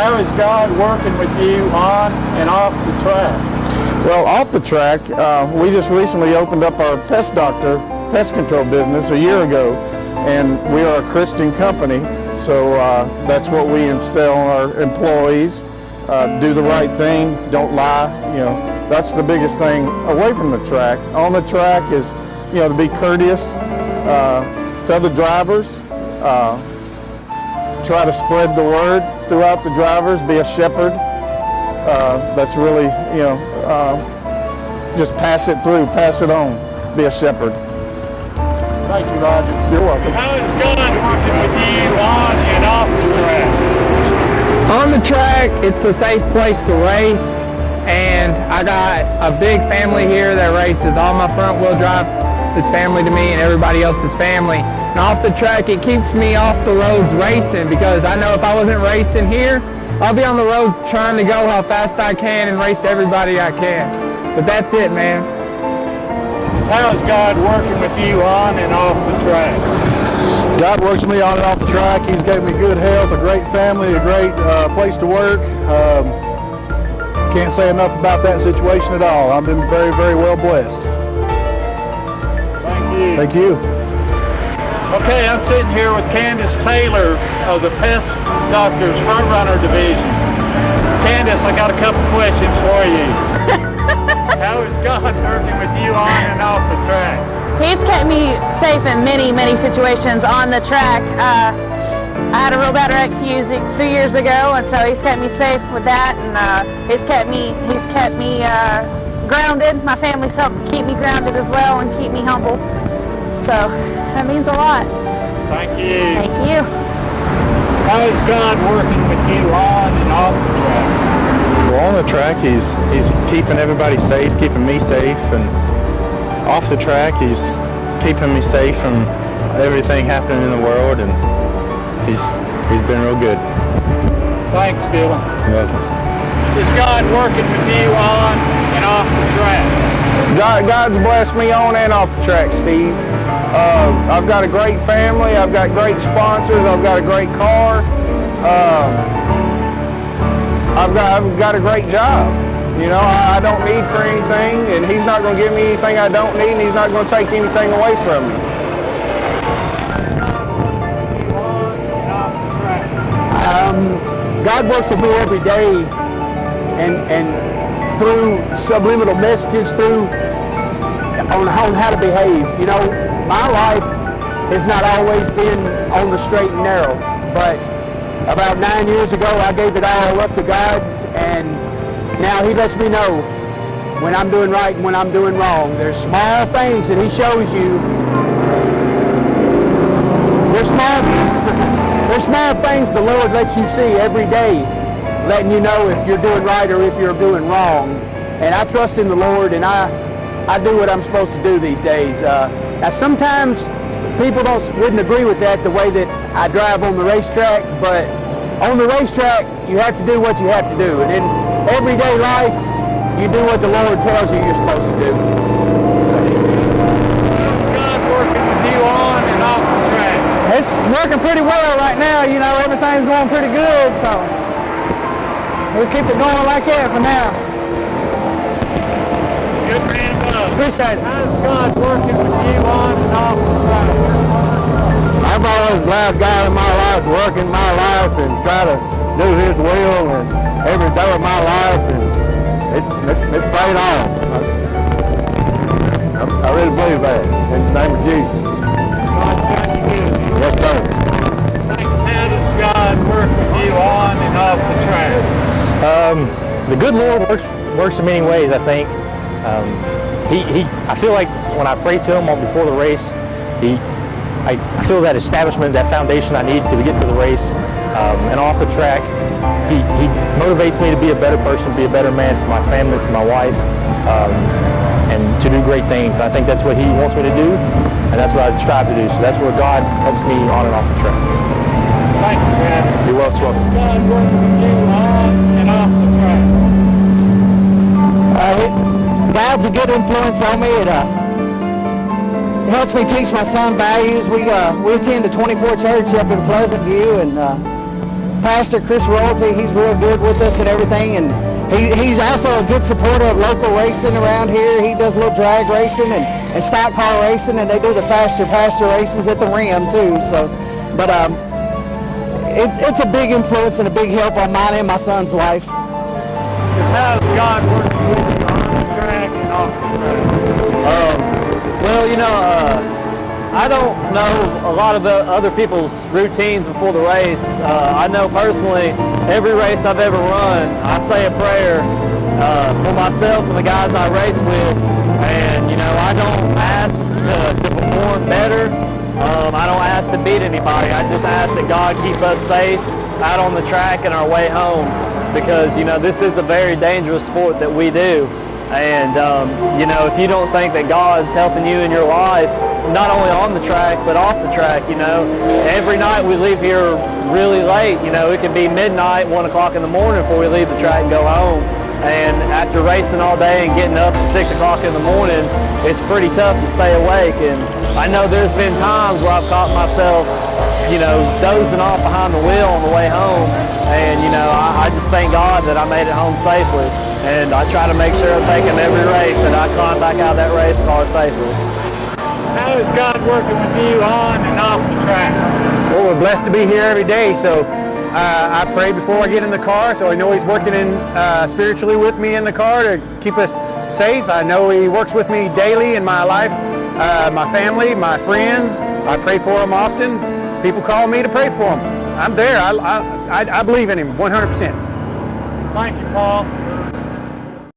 How is God working with you on and off the track? Well, off the track, we just recently opened up our pest control business a year ago, and we are a Christian company, so that's what we instill on our employees. Do the right thing, don't lie, that's the biggest thing away from the track. On the track is, to be courteous to other drivers, try to spread the word throughout the drivers, be a shepherd. That's really, just pass it through, pass it on, be a shepherd. Thank you, Roger. You're welcome. How is God working with you on and off the track? On the track, it's a safe place to race, and I got a big family here that races. All my front wheel drive is family to me, and everybody else is family. And off the track, it keeps me off the roads racing, because I know if I wasn't racing here, I'll be on the road trying to go how fast I can and race everybody I can. But that's it, man. How is God working with you on and off the track? God works with me on and off the track. He's gave me good health, a great family, a great place to work. Can't say enough about that situation at all. I've been very, very well blessed. Thank you. Thank you. Okay, I'm sitting here with Candace Taylor of the Pest Doctors Front Runner Division. Candace, I got a couple questions for you. How is God working with you on and off the track? He's kept me safe in many, many situations on the track. I had a real bad wreck a few years ago, and so he's kept me safe with that, and he's kept me grounded. My family's helped keep me grounded as well and keep me humble. So that means a lot. Thank you. Thank you. How is God working with you on and off the track? Well, on the track, he's keeping everybody safe, keeping me safe, and off the track, he's keeping me safe from everything happening in the world, and he's been real good. Thanks, Dylan. You're welcome. Is God working with you on and off the track? God's blessed me on and off the track, Steve. I've got a great family, I've got great sponsors, I've got a great car. I've got a great job. I don't need for anything, and he's not going to give me anything I don't need, and he's not going to take anything away from me. God works with me every day, and through subliminal messages, on how to behave. My life has not always been on the straight and narrow, but about 9 years ago, I gave it all up to God, and now He lets me know when I'm doing right and when I'm doing wrong. There's small things that He shows you. There's small things the Lord lets you see every day, letting you know if you're doing right or if you're doing wrong. And I trust in the Lord, and I do what I'm supposed to do these days. Now sometimes people wouldn't agree with that, the way that I drive on the racetrack, but on the racetrack, you have to do what you have to do. And in everyday life, you do what the Lord tells you you're supposed to do. God working with you on and off the track? It's working pretty well right now. Everything's going pretty good, so we'll keep it going like that for now. Good man, Bob. Appreciate it. How is God working with you on and off the track? I've always allowed God in my life to work in my life and try to do His will and every day of my life, and it's paid off. I really believe that in the name of Jesus. God's done you good. Yes, sir. How does God work with you on and off the track? The good Lord works in many ways, I think. I feel like when I pray to Him before the race, I feel that establishment, that foundation I need to get to the race. And off the track, he motivates me to be a better person, be a better man for my family, for my wife, and to do great things. And I think that's what He wants me to do, and that's what I strive to do. So that's where God helps me on and off the track. Thank you, Travis. You're welcome. God working with you on and off the track? God's a good influence on me. It helps me teach my son values. We attend a 24 church up in Pleasant View, and Pastor Chris Royalty, he's real good with us and everything, and he's also a good supporter of local racing around here. He does a little drag racing and stock car racing, and they do the faster races at the rim too. So, but it's a big influence and a big help on mine and my son's life. How's God working with you on the track and off the track? Well, you know, I don't know a lot of other people's routines before the race. I know personally, every race I've ever run, I say a prayer for myself and the guys I race with. And, you know, I don't ask to perform better. I don't ask to beat anybody. I just ask that God keep us safe out on the track and our way home. Because, you know, this is a very dangerous sport that we do. And, you know, if you don't think that God's helping you in your life, not only on the track, but off the track, you know, every night we leave here really late. You know, it can be midnight, 1 o'clock in the morning before we leave the track and go home. And after racing all day and getting up at 6 o'clock in the morning, it's pretty tough to stay awake. And I know there's been times where I've caught myself, you know, dozing off behind the wheel on the way home. And, you know, I just thank God that I made it home safely. And I try to make sure I'm taking every race that I climb back out of that race car safely. How is God working with you on and off the track? Well, we're blessed to be here every day, so I pray before I get in the car, so I know He's working spiritually with me in the car to keep us safe. I know He works with me daily in my life, my family, my friends. I pray for them often. People call me to pray for them. I'm there. I believe in Him 100%. Thank you, Paul.